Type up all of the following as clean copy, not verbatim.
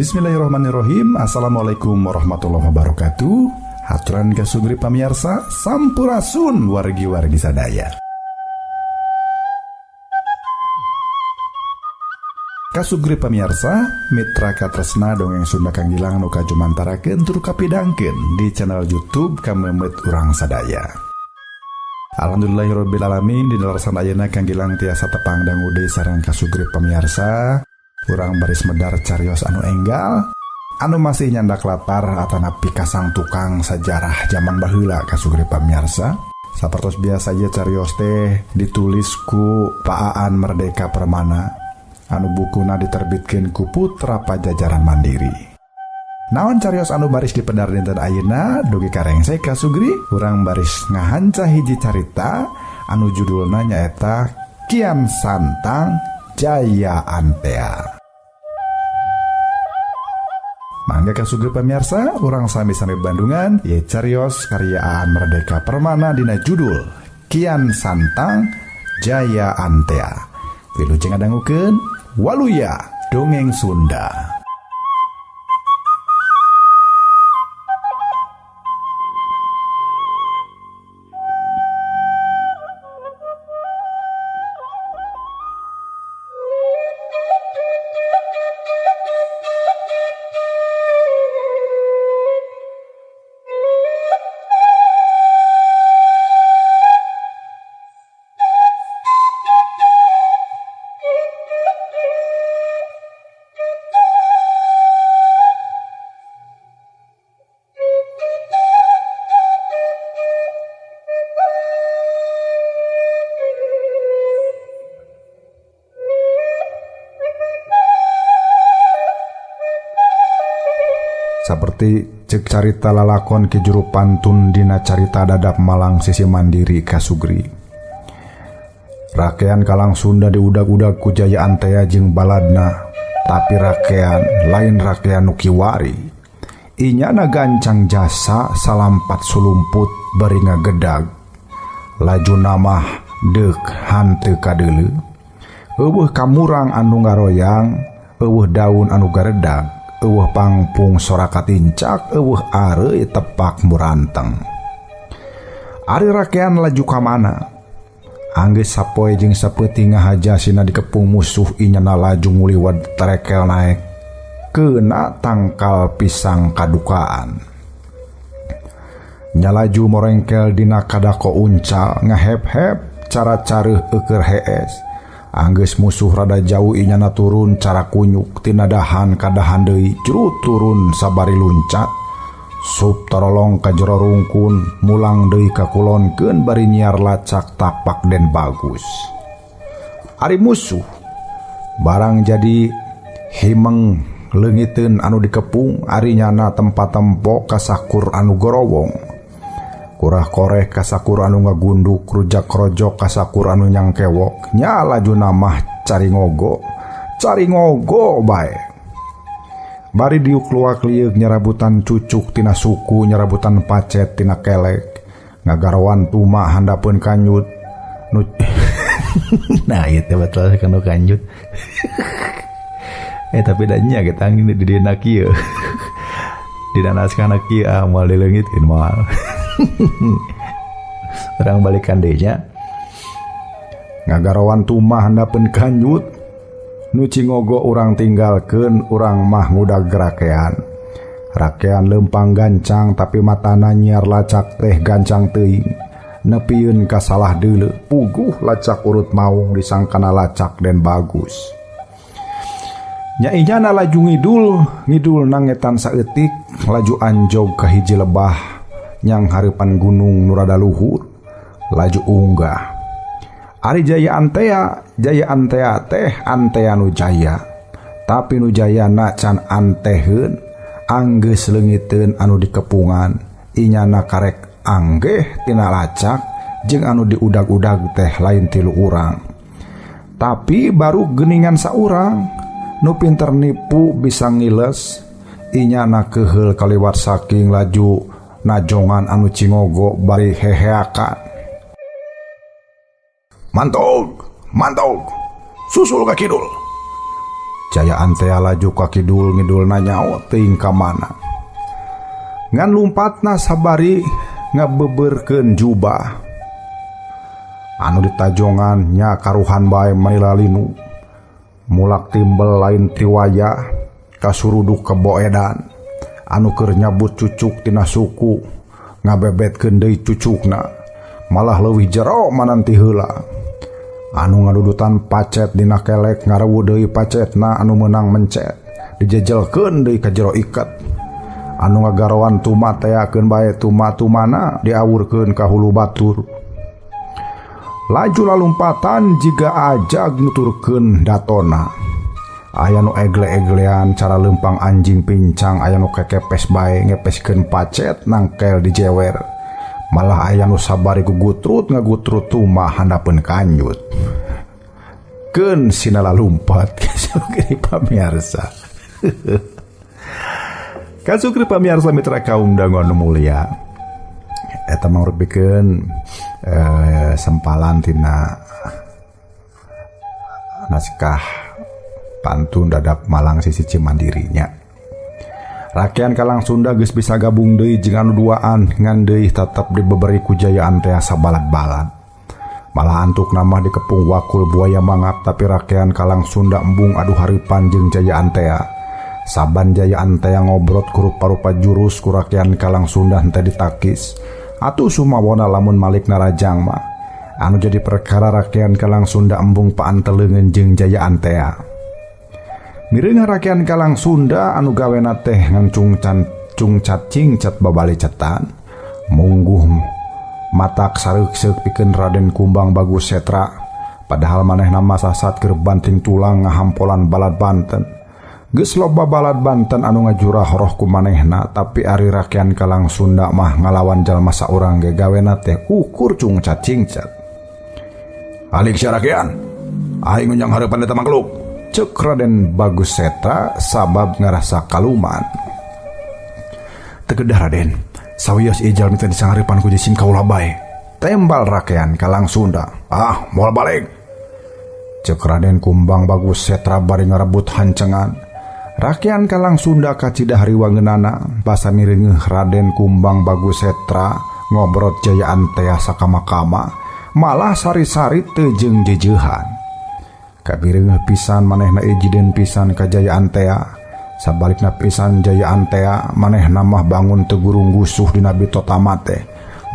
Bismillahirrahmanirrahim. Assalamualaikum warahmatullahi wabarakatuh. Haturan kasugri pamirsa, sampurasun wargi-wargi sadaya. Kasugri pamirsa, mitra katresna dongeng Sunda Kang Gilang nu kajumantarakeun tur kapidangkeun di channel YouTube Kamemet Urang Sadaya. Alhamdulillahirabbil alamin, di larasan ayeuna Kang Gilang tiasa tepang dangude sareng kasugri pamirsa. Urang baris medar carios anu enggal, anu masih nyandak lapar atanapi kasang tukang sajarah zaman baheula kasugri pamirsa. Sapertos biasa ye carios teh ditulis ku Pak Aan Merdeka Permana. Anu bukuna diterbitkeun ku Putra Pajajaran Mandiri. Naon carios anu baris dipedar dinten ayeuna dugi karengse kasugri, urang baris ngahanca hiji carita anu judulna nyaeta Kian Santang Jaya Antea. Mangga kasugri pamirsa, urang sami-sami Bandungan ye carios karya Aan Merdeka Permana dina judul Kian Santang Jaya Antea. Wilujeng ngadangukeun Waluya Dongeng Sunda. Seperti cek carita lalakon ki juru pantun dina carita dadap Malang sisi mandiri kasugri. Rakean kalang Sunda diudag-udag ku Jaya Antea jeung baladna, tapi rakean lain rakean nu kiwari. Inyana gancang jasa salampat sulumput bari ngagedag. Laju namah deuk hanteu kadeuleu. Eueuh kamurang anu ngaroyang, eueuh daun anu garedag. Eueuh pangpung sora katincak, eueuh areuy tepak muranteng. Ari rakean laju ka mana? Anggeus sapoe jeung sapeuting ngahajasina dikepung musuh, inyana laju nguliwad terekel naek keuna tangkal pisang kadukaan. Nya laju morengkel dina kadako uncal, ngahep-hep cara careuh eukeur hees. Anggeus musuh rada jauh inyana turun cara kunyuk tina dahan ka dahan deui, juru turun sabari luncat. Sup tarolong ka jero rungkun, mulang deui ka kulonkeun bari nyiar lacak tapak den bagus. Ari musuh barang jadi himeng leungiteun anu dikepung, ari nyana tempat-tempo kasakur anu gorowong. Kurah koreh kasakur anu ngagunduk, rujak rojok kasakur anu nyangkewok. Nya laju namah cari ngogo bae. Bari diuk luak liuk nyerabutan cucuk tina suku, nyerabutan pacet tina kelek. Ngagarawan tuma handapeun kanyut. Nah ieu teh betul kanu kanyut. Tapi danya kita di dina kieu. Dina naskah kieu moal dileungitkeun moal. Orang balikan denya ngagarawan tumah handapeun kanyut, nu cingogo urang tinggalkeun, urang mah ngudag rakean. Rakean lempang gancang tapi matana nyiar lacak teh gancang teuing. Nepieun ka salah deuleu, puguh lacak urut maung disangkana lacak den bagus. Nya inyana laju ngidul nangetan saeutik, laju anjog ka hiji lebah nyang hareupan gunung nu rada luhur, laju unggah. Ari Jaya Antea teh Antea nu jaya, tapi nu jayana can anteheun, anggeus leungiteun anu dikepungan, inyana karek anggeh tina lacak jeung anu diudag-udag teh lain 3 urang. Tapi baru geuningan saurang nu pinter nipu bisa ngiles, inyana keheul kaliwat saking laju najongan anu cingogo bari heheakan. Mantog, susul ka kidul. Jaya Antea laju ka kidul ngidul nanya teuing ka mana. Ngan lumpatna sabari ngabeberkeun jubah. Anu ditajongan nya karuhan bae mailalinu. Mulak timbel lain tiwaya kasuruduk keboedan. Anu keur nyabut cucuk tina suku ngabebetkeun deui cucukna. Malah leuwih jero mananti heula. Anu ngadudutan pacet dina kelek ngarewu deui pacetna anu meunang mencet dijejelkeun deui ka jero iket. Anu ngagarowan tuma teakeun bae tuma-tumana diawurkeun ka hulu batur. Laju lalumpatan jiga ajag nuturkeun datona. Aya nu egle-eglean cara lempang anjing pincang, aya nu kekepes bae ngepeskeun pacet nangkel dijewer. Malah aya nu sabari gugutrut ngagutrut tuma handapeun kanyut. Keun sinala lumpat kasukri pamirsa. Kasukri pamirsa mitra kaum dangu anu mulia. Eta mangrupikeun sempalan tina naskah pantun dadap Malang sisi Cimandirinya. Rakyat Kalang Sunda geus bisa gabung deui jeung anu duaan ngan deui tetep dibeberi ku Jaya Antea sabalad-balad. Malah antuk nama dikepung wakul buaya mangap, tapi rakyat Kalang Sunda embung adu haripan jeung Jaya Antea. Saban Jaya Antea ngobrot ku rupa-rupa jurus ku rakyat Kalang Sunda henteu ditakis. Atuh sumawona lamun malik narajang mah. Anu jadi perkara rakyat Kalang Sunda embung paanteleungeun jeung Jaya Antea. Mireunna rakyat Kalang Sunda anu gawena teh ngan cungcat cingcat babali cetan mungguh matak sareuk-seuk pikeun Raden Kumbang Bagus Setra, padahal manehna mah sasat keur banting tulang ngahampolan balad Banten. Geus loba balad Banten anu ngajurah roh ku manehna, tapi ari rakyat Kalang Sunda mah ngalawan jalma saurang ge gawena teh ukur cungcat cingcat. Alik sia rakyat, aing nyang hareupan eta makluk. Cek Raden Bagus Setra sabab ngarasa kaluman. Tegedah Raden, sawios ijal minta disangaripan ku jisim kaula bae. Tembal rakyat Kalang Sunda. Moal balik. Cek Raden Kumbang Bagus Setra bari ngarebut hancengan. Rakyat Kalang Sunda kacida hariwangeunana basa mireungeuh Raden Kumbang Bagus Setra ngobrot Jaya Antea sakama-kama, malah sari-sari teu jeung jejeuhan. Kabireungeuh pisan manehna ejiden pisan ka Jaya Antea. Sabalikna pisan Jaya Antea manehna mah bangun teu gurung gusuh dina bitotama teh,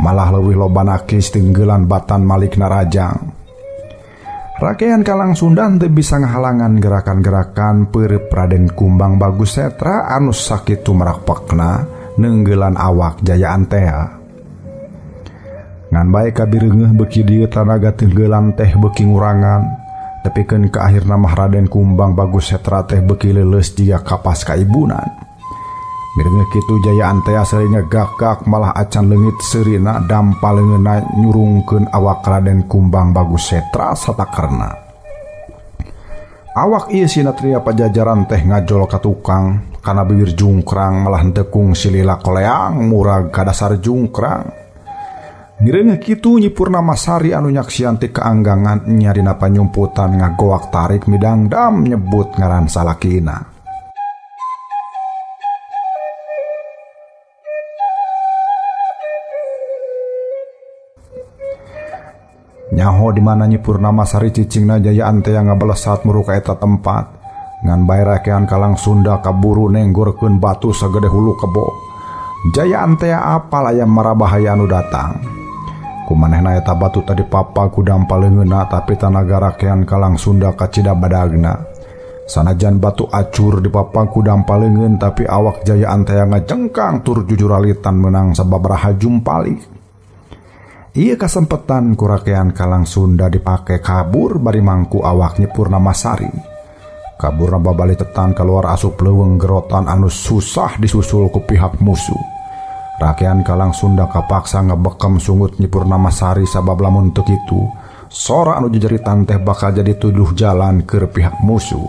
malah leuwih loba nakis tinggelan batan malikna rajang. Rakyat Kalang Sunda teu bisa ngahalangan gerakan-gerakan peureup Raden Kumbang Bagus Setra anu sakitu merakpekna neunggelan awak Jaya Antea. Ngan bae kabireungeuh beuki dieu tanaga teunggelan teh beuki ngurangan. Tepikeun ka akhirna mah Raden Kumbang Bagus Setra teh beuki leuleus jiga kapas kaibunan. Mireungeuh kitu Jaya Antea seuring ngagak malah acan leungit seurina dampaleungeunna nyurungkeun awak Raden Kumbang Bagus Setra satakerna. Awak ieu sinatria pajajaran teh ngajol ka tukang kana bibir jungkrang malah henteu kungsi lila koleang murag ka dasar jungkrang. Mireungeuh kitu Nyi Purnama Sari anu nyaksian ti kaanggangan nya dina panyumputan ngagoak tarik midangdam nyebut ngaran salakina. Nyaho di mana Nyi Purnama Sari cicingna Jaya Antea ngabalesat muruh ka eta tempat. Ngan bae rakyat Kalang Sunda kaburu nenggorkeun batu sagede hulu kebo. Jaya Antea apal aya marabahaya anu datang. Kumanehna eta batu tadi papa ku dampaleungeunna, tapi tanaga rakyat Kalang Sunda kacida badagna. Sanajan batu acur di papa ku dampaleungeun, tapi awak Jaya Antea ngajengkang tur jujuralitan menang sababaraha jumpali. Ieu kasempetan ku rakyat Kalang Sunda dipake kabur bari mangku awak Nyi Purnama Sari. Kaburna babali tetan keluar asup leuweung gerotan anu susah disusul ku pihak musuh. Rakyat Kalang Sunda kapaksa ngebekem sungut Nyi Purnama Sari sabab lamun teu kitu sora anu jejeritan teh bakal jadi tuduh jalan ke pihak musuh.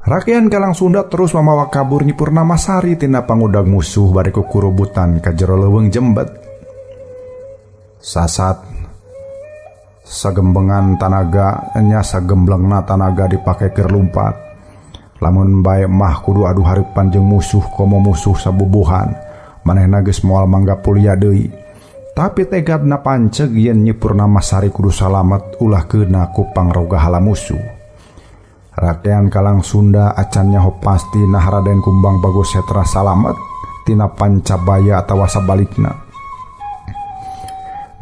Rakyat Kalang Sunda terus mamawa kabur Nyi Purnama Sari tina pangudag musuh bari kukurubutan ka jero leuweung jembet. sagembengan tanaga nya sagemblengna tanaga dipakai keur lumpat. Lamun bae mah kudu adu harapan jeung musuh komo musuh sabubuhan manehna geus moal mangga pulia deui. Tapi tegadna panceg yen Nyi Purnamasari kudu salamet ulah keuna ku pangrogahala musuh. Rakean Kalang Sunda acan nyaho pasti nah Raden Kumbang Bagusetra salamet tina Pancabaya atawa sabalikna.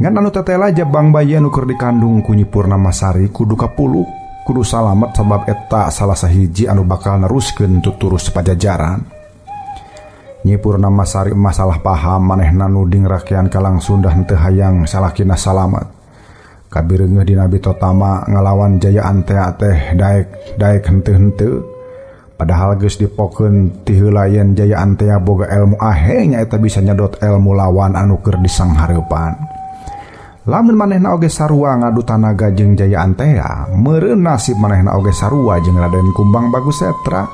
Ngan anu tetela jabang bayi anu keur dikandung ku Nyi Purnamasari kudu kapuluk, kudu salamet sabab eta salah sahiji anu bakal neruskeun tuturus Pajajaran. Nyi Purnamasari masalah paham manehna nuding rakean Kalang Sunda henteu hayang salakina salamet. Kabireungeuh dina Bitotama ngalawan Jaya Antea teh daek henteu-henteu. Padahal geus dipokeun ti heula yen Jaya Antea boga ilmu ahe nya eta bisa nyedot ilmu lawan anu keur disanghareupan. Lamun manehna oge sarua ngadu tanaga jeung Jaya Antea, meureun nasib manehna oge sarua jeung Raden Kumbang Bagusetra.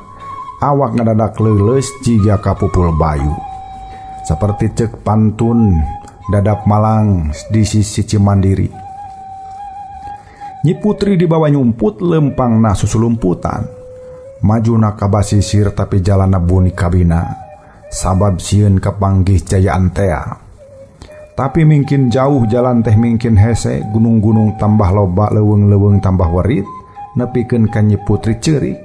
Awak ngadadak leuleus jiga kapupul bayu. Saperti ceuk pantun dadap malang di sisi Cimandiri. Nyi Putri dibawa nyumput lempangna susulumputan. Majuna ka basisir tapi jalanna buni kabina. Sabab sieun kapanggih Jaya Antea. Tapi mungkin jauh jalan teh mungkin hese, gunung-gunung tambah loba, leuweung-leuweung tambah werit, nepikeun ka Nyi Putri ceurik.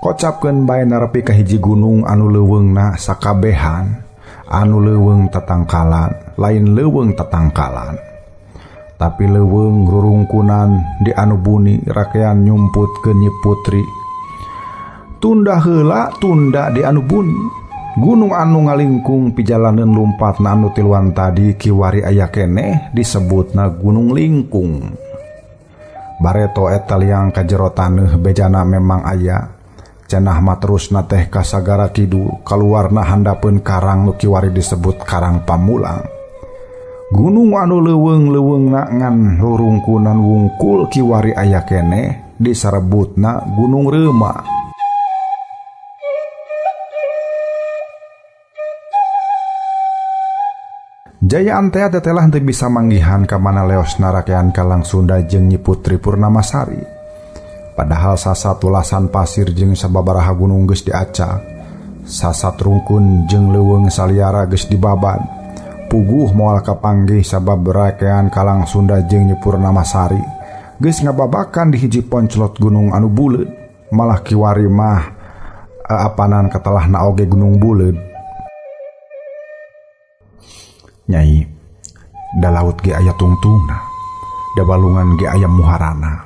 Kocapkeun bae nepi ka hiji gunung anu leuweungna sakabehan, anu leuweung tatangkalan, lain leuweung tatangkalan. Tapi leuweung rurungkunan di anu buni rakean nyumputkeun Nyi Putri. Tunda heula, tunda di anu buni. Gunung anu ngalingkung pijalaneun lumpatna anu tiluan tadi kiwari aya keneh disebutna Gunung Lingkung. Bareto eta liang ka jero taneuh bejana memang aya. Cenah mah terusna teh ka sagara kidul kaluarna handapeun karang nu kiwari disebut Karang Pamulang. Gunung anu leuweung-leuweungna ngan rurungkunan wungkul kiwari aya keneh disarebutna Gunung Reuma. Jaya Antea tetelah henteu bisa manggihan ka mana leosna rakean Kalang Sunda jeung Nyi Putri Purnamasari. Padahal sasat ulasan pasir jeung sababaraha gunung geus diacak. Sasat rungkun jeung leuweung saliara geus dibaban. Puguh moal kapanggih sabab rakean Kalang Sunda jeung Nyi Purnamasari geus ngababakan di hiji ponclot gunung anu buleud. Malah kiwari mah apanan katelahna oge gunung buleud. Nyai, da laut ge aya tungtungna, da balungan ge aya muharana.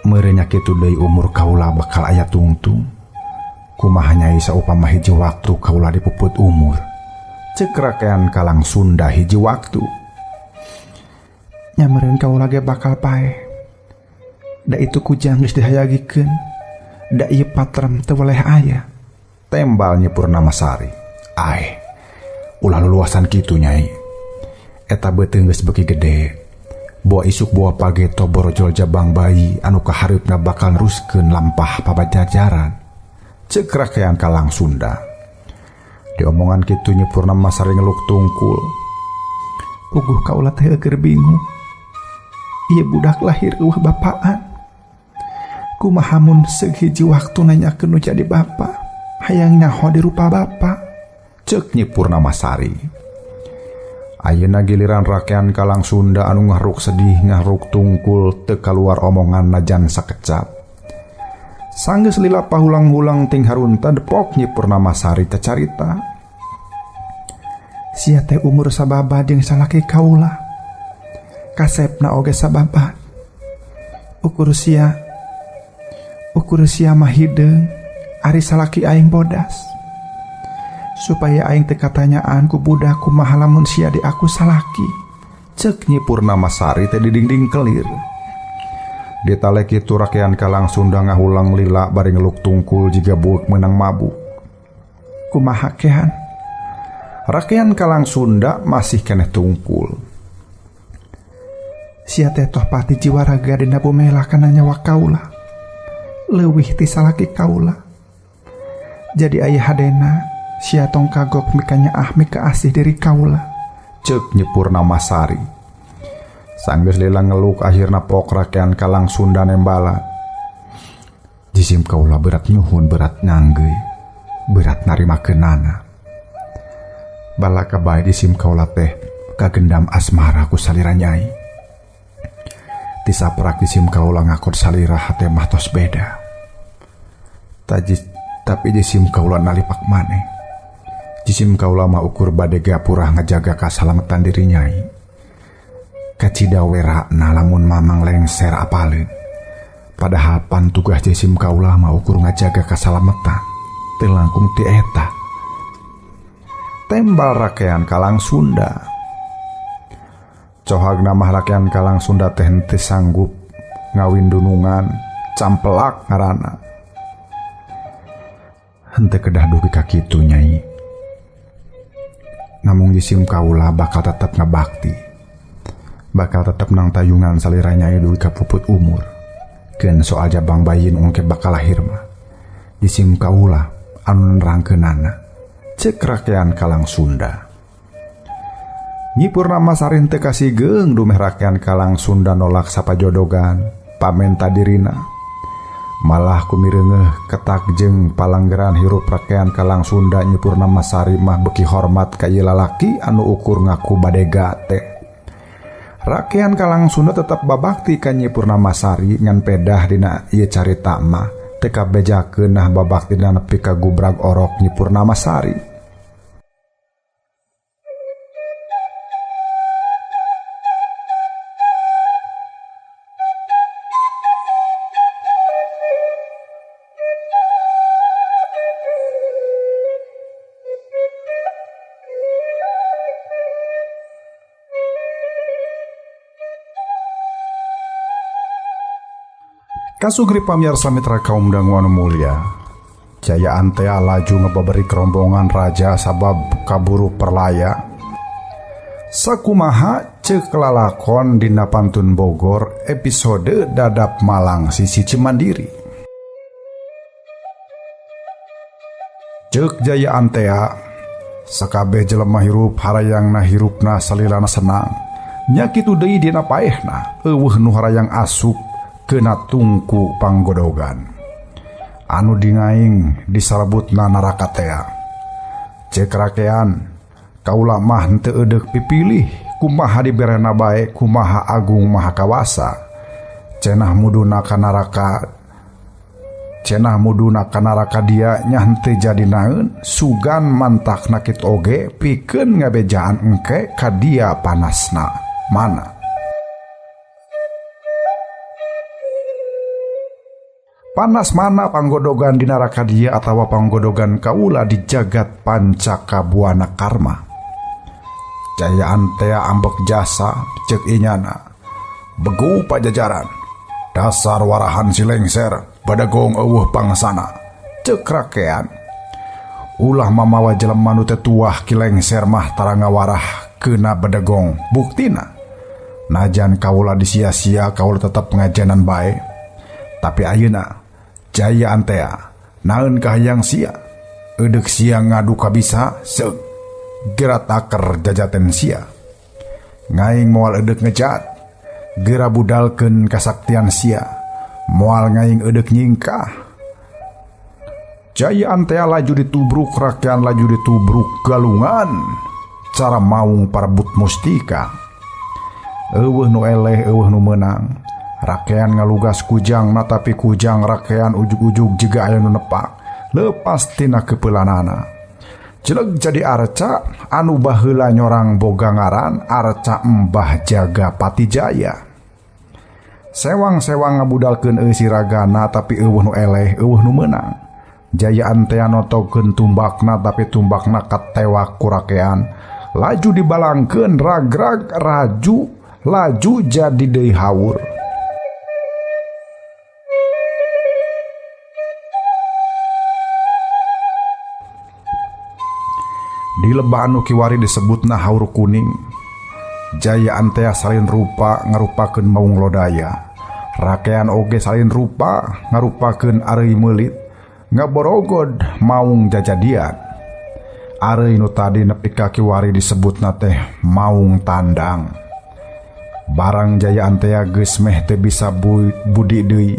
Meureun nya kitu deui umur kaula bakal aya tungtung. Kumaha Nyai saupama hiji waktu kaula dipuput umur. Ceuk rakean Kalang Sunda hiji waktu. Nya meureun kaula ge bakal paeh. Da itu kujang geus dihayagikeun, da ieu patrem teu weleh aya. Tembal Nyi Purnamasari. Ulah luasan kitu Nyai. Eta beuteung geus beuki gede. Boa isuk boa pageto borojol jabang bayi anu kahareupna bakal neruskeun lampah Pajajaran. Ceuk rakean Kalang Sunda. Di omongan kitu Nyi Purnamasari ngeluk tungkul. Puguh kaula teh keur bingung. Ieu budak lahir eueuh bapaan. Kumaha mun seug hiji waktu nanyakeun nu jadi bapa, hayang nyaho di rupa bapa. Ceuk Nyi Purnamasari. Ayeuna giliran rakean Kalang Sunda anu ngahruk sedih ngahruk tungkul teu kaluar omongan najan sakecap. Sanggeus lila pahulang-hulang ting harunta depok Nyi Purnamasari teh carita. Sia teh umur sababa jeung salaki kaula. Kasepna oge sababa. Ukur sia mah hideung ari salaki aing bodas. Supaya aing teu katanyaan ku budak kumaha lamun sia di aku salaki. Ceuk Nyi Purnamasari teh didingding kelir. Ditale kitu rakean Kalang Sunda ngahulang lila bari ngeluk tungkul jiga buuk meunang mabuk. Kumaha kehan? Rakean Kalang Sunda masih keneh tungkul. Sia teh toh pati jiwa raga dina bumelah kana nyawa kaula. Leuwih ti salaki kaula. Jadi aya hadena sia tong kagok mikanya mika asih dari kaula. Ceuk Nyi Purnamasari. Sanggeus lila ngeluk akhirna pok rakean Kalang Sunda nembala. Jisim kaula berat nyuhun, berat nyanggeuy, berat narimakeunana. Bala kabae jisim kaula teh kagendam asmara ku salira Nyai. Tisaprak jisim kaula ngakod salira hate mah tos beda. Tapi jisim kaula nalipak maneh. Jisim kaula mah ukur bade gapurah ngajaga kasalamatan diri Nyai. Kacida werakna lamun mamang lengser apaleun. Padahal pan tugas jisim kaula mah ukur ngajaga kasalamatan teu langkung ti eta. Tembal rakean Kalang Sunda. Cohagna mah rakean Kalang Sunda teh henteu sanggup ngawin dunungan, campelak ngaranna. Henteu kedah dugi ka kitu Nyai. Namung jisim kaula bakal tetep ngabakti. Bakal tetep nang tayungan salira Nyai dugi ka puput umur. Keun soal jabang bayin ungke bakal lahir mah. Jisim kaula anu nerangkeunana. Cek rakean Kalang Sunda. Nyi Purnama Sari teu kasigeung dumeh rakean Kalang Sunda nolak sapajodogan pamenta dirina. Malah kumireungeuh ketak jeung palanggeran hirup rakean Kalang Sunda Nyi Purnama Sari mah beuki hormat ka ieu lalaki anu ukur ngaku badega teh. Rakean Kalang Sunda tetap babakti ka Nyi Purnama Sari ngan pedah dina ieu carita mah teu kabejakeun nah babaktina nepi ka gubrag orok Nyi Purnama Sari. Kasugri pamirsa mitra kaum danguan mulia, Jaya Antea laju ngebaberi kerombongan raja sabab kaburu perlaya. Sakumaha ceuk lalakon dina pantun Bogor episode Dadap Malang Sisi Cimandiri. Ceuk Jaya Antea, sakabeh jelema hirup harayangna hirupna salilana senang. Nya kitu deui dina paehna, eueuh nu harayang asup kena tungku panggodogan anu dingaing disarbutna neraka tea. Cek rakean kaula mah henteu eudeuh pipilih kumaha diberena bae, kumaha agung maha kawasa. Cenah muduna ka neraka dia nya henteu jadi naeun, sugan mantakna kitu oge pikeun ngabejaan engke ka dia panasna mana. Panas mana panggodogan di neraka dia atawa panggodogan kaula di jagat pancakabuana karma. Jaya Antea ambek jasa cek inyana. Begu pajajaran, dasar warahan si lengser, badagong eueuh pangsana. Cek rakean, ulah mamawa jelema nu teu tuah ki lengser mah tara ngawarah keuna badagong. Buktina, najan kaula disia-sia kaula tetep ngajanan bae. Tapi ayeuna Jaya Antea naeun kahayang sia, eudeuh sia ngadu kabisa seug geura taker jajaten sia. Ngaing moal eudeuh ngejat, geura budalkeun kasaktian sia, moal ngaing eudeuh nyingkah. Jaya Antea laju ditubruk rakean, laju ditubruk galungan, cara maung parebut mustika. Eueuh nu eleh, eueuh nu meunang. Rakean ngalugas kujang, tapi kujang rakean ujug-ujug juga aya nu nepak lepas tina kepeulanana. Jeleg jadi arca anu baheula nyorang boga ngaran Arca Mbah Jaga Patijaya. Sewang-sewang ngabudalkeun siragana, tapi eueuh nu eleh, eueuh nu meunang. Jaya Antea notokeun tumbakna, tapi tumbakna katewak ku rakean. Laju dibalangkeun ragrag raju, laju jadi deui haur. Di lebah anu kiwari disebutna haur kuning. Jaya Antea salin rupa ngarupakeun maung lodaya. Rakean oge salin rupa ngarupakeun areuy meulit ngaborogod maung jajadian. Areuy nu tadi nepi ka kiwari disebutna teh maung tandang. Barang Jaya Antea geus meh teu bisa budi deui.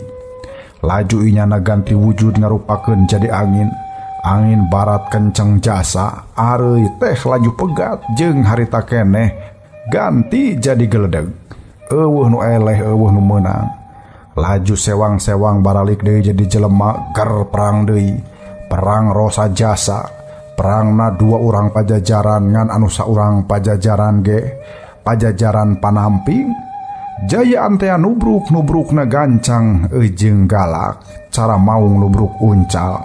Laju inyana ganti wujud ngarupakeun jadi angin. Angin barat kenceng jasa, areuy teh laju pegat jeung harita keneh ganti jadi geledeg. Eueuh nu eleh, eueuh nu meunang. Laju sewang-sewang baralik deui jadi jelema ger perang deui. Perang Rosa Jasa. Perangna 2 urang Pajajaran ngan anu saurang Pajajaran ge Pajajaran panamping. Jaya Antea nubruk-nubrukna gancang jeung galak, cara maung nubruk uncal.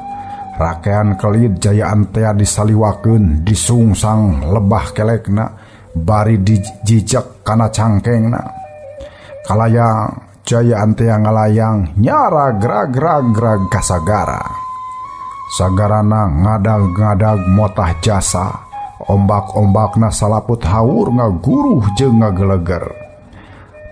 Rakean kelid Jaya Antea disaliwakeun, disungsang lebah kelekna, bari dijijek kana cangkengna. Kalayang Jaya Antea ngalayang nyara grag-grag ka sagara. Sagarana ngadag-ngadag motah jasa. Ombak-ombakna salaput haur ngaguruh jeung ngageleger.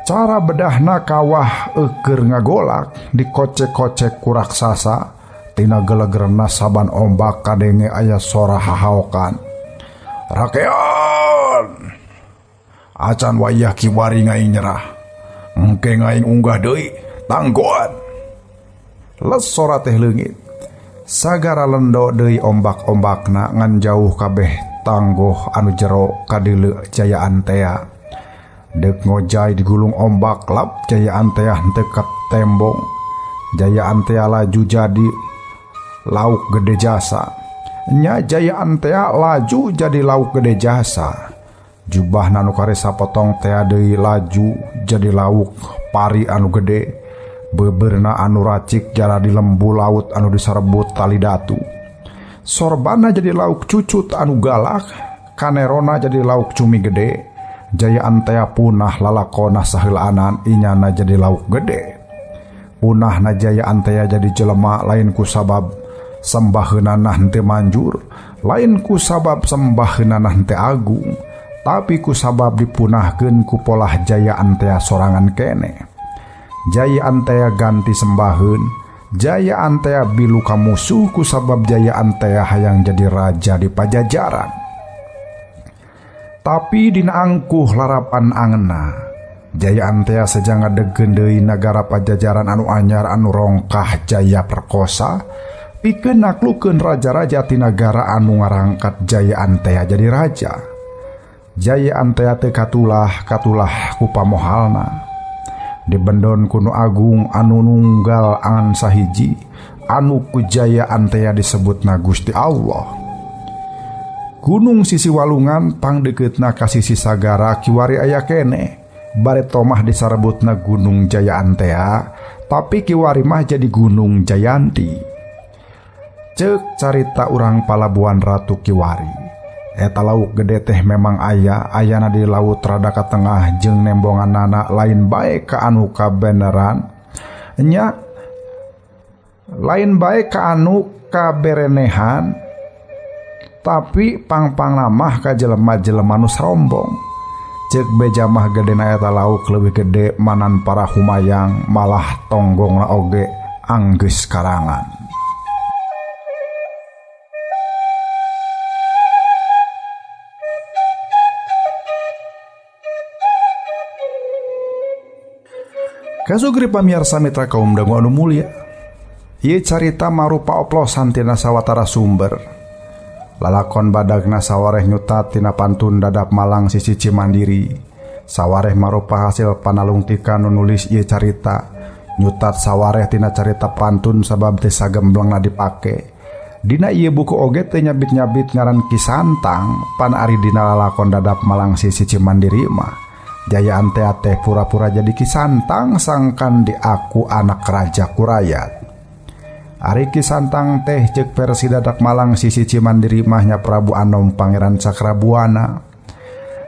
Cara bedahna kawah eukeur ngagolak, dikocek-kocek ku raksasa. Tina gelegerna saban ombak kadenge aya sora hahaokan. Rakean! Acan wayah kiwari ngaing nyerah. Engke ngaing unggah deui, tanggoan. Les sora teh leungit. Sagara lendo deui ombak-ombakna ngan jauh kabeh tanggoh anu jero kadile Jaya Antea. Dek ngojay digulung ombak lap Jaya Antea henteu tembong. Jaya Antea laju jadi lauk gede jasa. Nya Jaya Antea laju jadi lauk gede jasa. Jubah nanu karesa potong tea deui laju jadi lauk pari anu gede. Beberna anu racik jara di lembu laut anu disarebut tali datu. Sorbana jadi lauk cucut anu galak. Kanerona jadi lauk cumi gede. Jaya Antea punah lalakona saheulaan inyana jadi lauk gede. Punahna Jaya Antea jadi jelema lain ku sabab sembaheunana henteu manjur, lain ku sabab sembaheunana henteu agung, tapi ku sabab dipunahkeun ku polah Jaya Antea sorangan kene. Jaya Antea ganti sembaheun, Jaya Antea bilu ka musuh ku sabab Jaya Antea hayang jadi raja di Pajajaran. Tapi dina angkuh larapan angeuna, Jaya Antea saja ngadegkeun deui nagara Pajajaran anu anyar anu rongkah Jaya perkosa, pikeun naklukeun raja-raja ti nagara anu ngarangkat Jaya Antea jadi raja. Jaya Antea teu katulah ku pamohalna. Dibendon kuno agung anu nunggal angan sahiji, anu ku Jaya Antea disebutna Gusti Allah. Gunung Sisi Walungan pangdekeutna ka sisi sagara kiwari aya kene. Bare tomah disarebutna Gunung Jaya Antea, tapi kiwari mah jadi Gunung Jayanti. Ceuk carita urang palabuhan Ratu Kiwari. Eta lauk gede teh memang ayana di laut rada ka tengah jeung nembonganana lain bae ka anu kabeneran. Nya lain bae ka anu kaberenehan, tapi pang-pangna mah ka jelema-jelema nu sarombong. Ceuk beja mah gedena eta lauk leuwih gede manan para humayang, malah tonggongna oge anggeus karangan. Kasugri pamirsa mitra kaum dangu anu mulia, ieu carita marupa oplosan tina sawatara sumber. Lalakon badagna sawareh nyutat tina pantun Dadap Malang Sisi Cimandiri. Sawareh marupa hasil panalungtikan nu nulis ieu carita. Nyutat sawareh tina carita pantun sabab teu sagemblengna dipake. Dina ieu buku oge teu nyabit-nyabit ngaran Kisantang pan ari dina lalakon Dadap Malang Sisi Cimandiri mah. Jaya Antea teh pura-pura jadi Kisantang sangkan diaku anak raja kurayat. Ari Kisantang teh cek versi Dadap Malang Sisi Cimandiri mahnya Prabu Anom Pangeran Cakrabuana.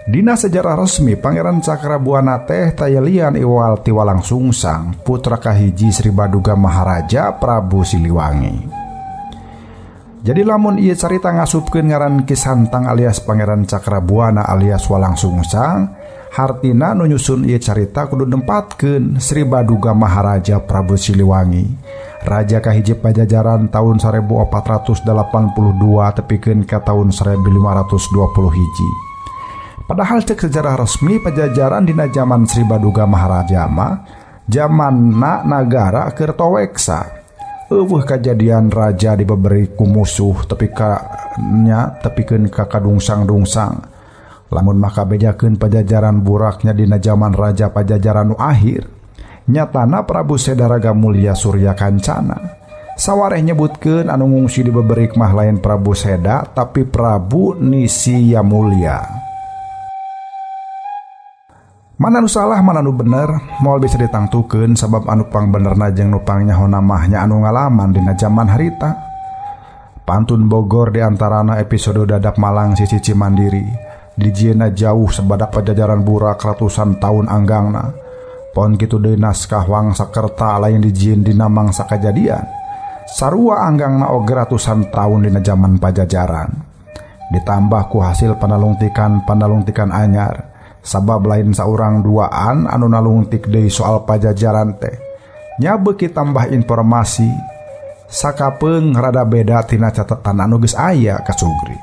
Dina sejarah resmi Pangeran Cakrabuana teh tayelian iwal ti Walang Sungsang, putra kahiji Sri Baduga Maharaja Prabu Siliwangi. Jadi lamun ieu carita ngasupkeun ngaran Kisantang alias Pangeran Cakrabuana alias Walang Sungsang, hartina nu nyusun ieu carita kudu nempatkeun Sri Baduga Maharaja Prabu Siliwangi, raja kahiji Pajajaran tahun 1482 tepikeun ka tahun 1521. Padahal cek sejarah resmi Pajajaran dina zaman Sri Baduga Maharaja mah zamanna nagara Kertoweksa. Eueuh kajadian raja dibeberi ku musuh tepikeun ka kadungsang-dungsang. Lamun maka bejakeun Pajajaran buraknya dina zaman Raja Pajajaran nu akhir. Nyatana Prabu Sedaraga Mulya Surya Kancana. Sawareh nyebutkeun anu ngungsi dibeberi mah lain Prabu Seda tapi Prabu Nisiya Mulya. Mana nu salah mana nu bener moal bisa ditangtukeun sabab anu pang benerna jeung nu pang nyahona mahnya anu ngalaman dina zaman harita. Pantun Bogor diantarana episode Dadap Malang si Cici Mandiri. Dijieuna jauh sebadak Pajajaran burak ratusan tahun anggangna. Pon kitu deui naskah Wangsakerta lain dijieun dina mangsa kajadian. Sarua anggangna oge ratusan tahun dina zaman Pajajaran. Ditambah ku hasil panalungtikan anyar. Sabab lain saurang duaan anu nalungtik deui soal Pajajaran teh. Nya beuki tambah informasi sakapeung rada beda tina catatan anu geus aya ka Sugri.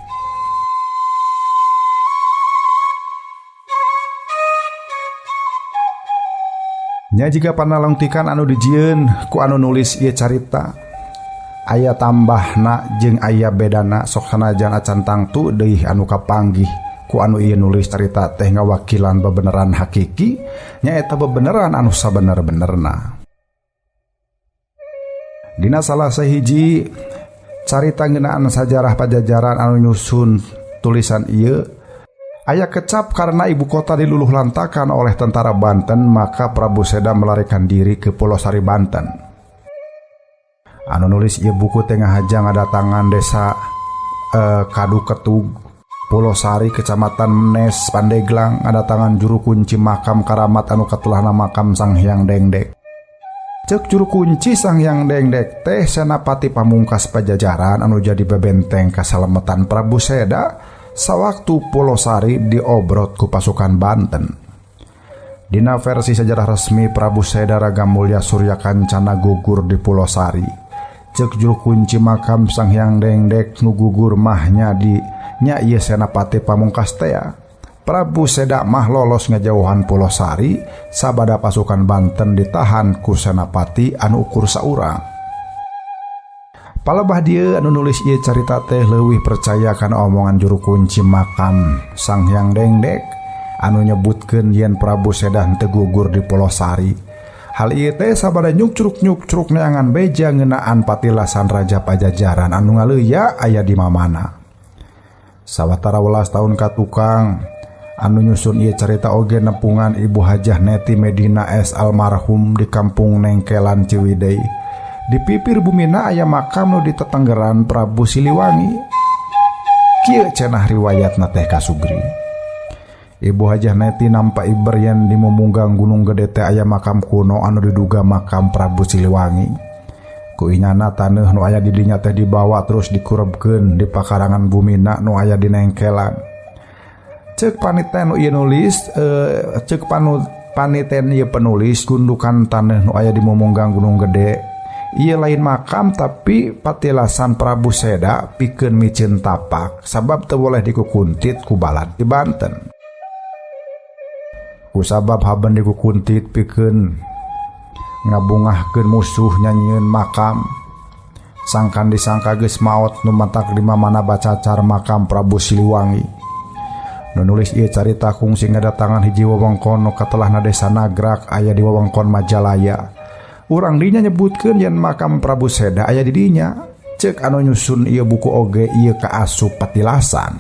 Nya jika panalungtikan anu dijieun ku anu nulis ieu carita aya tambahna jeung aya bedana sok sanajan acan tangtu deui anu kapanggih ku anu ieu nulis carita teh ngawakilan bebeneran hakiki nyaeta bebeneran anu sabener-benerna. Dina salah sahiji carita ngeunaan sajarah Pajajaran anu nyusun tulisan ieu aya kecap karena ibu kota diluluh lantakan oleh tentara Banten maka Prabu Seda melarikan diri ke Pulau Sari Banten. Anu nulis ieu buku tengah hajang ngadatangan desa Kadu Ketug Pulau Sari Kecamatan Menes Pandeglang ngadatangan juru kunci makam karamat anu katulahna makam Sang Hyang Dengdek. Cek juru kunci Sang Hyang Dengdek teh senapati pamungkas Pajajaran anu jadi bebenteng kasalametan Prabu Seda sawaktu Pulau Sari diobrot ku pasukan Banten. Dina versi sejarah resmi Prabu Sedaraga Mulya Surya Kancana gugur di Pulau Sari. Cek juru kunci makam Sang Hyang Dengdek nu gugur mahnya di nya ieu senapati pamungkas teh Prabu Seda mah lolos ngajauhan Pulau Sari sabada pasukan Banten ditahan ku senapati anu ukur saurang. Palebah dieu anu nulis ieu carita teh leuwih percaya kana omongan juru kunci makam Sang Hyang Dengdek anu nyebutkeun yen Prabu Seda henteu gugur di Pulau Sari. Hal ieu teh sabada nyuk-curuk neangan beja ngeunaan patilasan Raja Pajajaran anu ngaleuya aya di mamana. Sawatara 11 tahun ka tukang anu nyusun ieu carita oge nepungan Ibu Hajah Neti Medina S almarhum di kampung Nengkelan Ciwidey. Di pipir bumina aya makam nu ditetenggeran Prabu Siliwangi. Kieu cenah riwayatna teh ka Sugri. Ibu Hajah Neti nampa iber yen di mumunggang Gunung Gede teh aya makam kuno anu diduga makam Prabu Siliwangi. Ku inyana taneuh nu aya di dinya teh dibawa terus dikurebkeun di pakarangan bumina nu aya di Nengkelan. Ceuk paniten nu ieu nulis paniten ieu penulis gundukan taneuh nu aya di mumunggang Gunung Gede. Ieu lain makam tapi patilasan Prabu Seda pikeun micin tapak sabab teu boleh dikukuntit ku balad di Banten. Ku sabab haben dikukuntit pikeun ngabungahkeun musuh nyanyieun makam sangkan disangka geus maot nu matak di mamana bacacar makam Prabu Siliwangi. Nu nulis ieu carita kungsi ngadatangan hiji wewengkon nu katelahna desa Nagrak aya di wewengkon Majalaya. Urang dinya nyebutkeun yen makam Prabu Seda aya di dinya. Ceuk anu nyusun ieu buku oge ieu kaasup patilasan.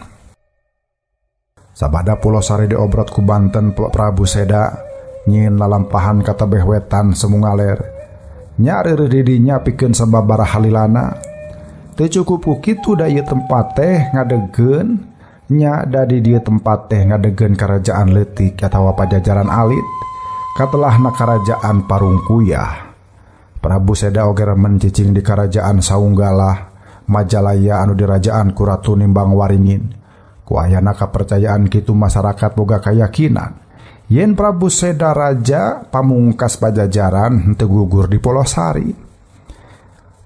Sabada Pulau Sari diobrot ku Banten Prabu Seda nyin lalampahan katabeh wetan semungaler nya reureuh di dinya pikeun sababaraha halilana. Teu cukup ku kitu da ieu tempat teh ngadegkeun nya da di dieu tempat teh ngadegkeun karajaan leutik atawa Pajajaran alit katelahna karajaan Parungkuyah. Prabu Seda oge remen cicing di karajaan Saunggalah Majalaya anu dirajaan ku Ratu Nimbang Waringin. Ku ayana kapercayaan kitu masyarakat boga kayakinan yen Prabu Seda raja pamungkas Pajajaran henteu gugur di Pulau Sari.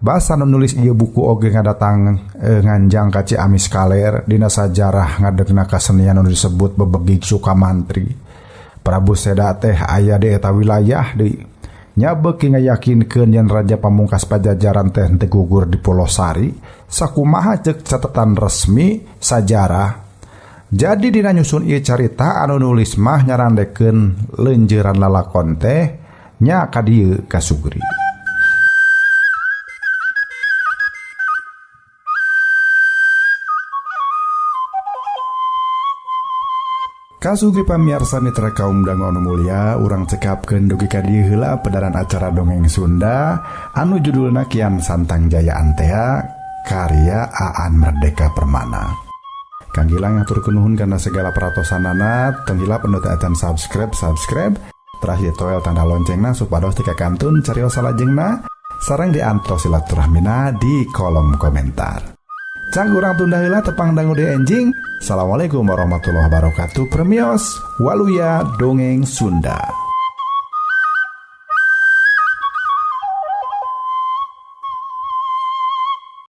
Basa nulis ieu buku oge ngadatang nganjang ka Ciamis Kaler dina sajarah ngadegna kasenian anu disebut bebegik Sukamantri. Prabu Seda teh aya di eta wilayah deui. Nya beuki ngayakinkeun yen Raja Pamungkas Pajajaran teh teu gugur di Pulau Sari sakumaha ceuk catatan resmi sajarah. Jadi dina nyusun ieu carita anu nulis mah nyarandekeun leunjeuran lalakon teh nya ka dieu ka Sugri. Kasugri pamiarsa mitra kaum dangu anu mulia, urang cekapkeun dugi ka dieu heula pedaran acara dongeng Sunda anu judulna Kian Santang Jaya Antea karya Aan Merdeka Permana. Kang Gilang ngaturkeun nuhun kana segala peratosanana, tong hilap anu teu acan subscribe terakhir toel tanda loncengna supados teu kakantun cariosa salajengna sareng diantos silaturahmina di kolom komentar. Cang urang tunda heula tepang dangu di enjing. Assalamualaikum warahmatullahi wabarakatuh. Premios Waluya Dongeng Sunda.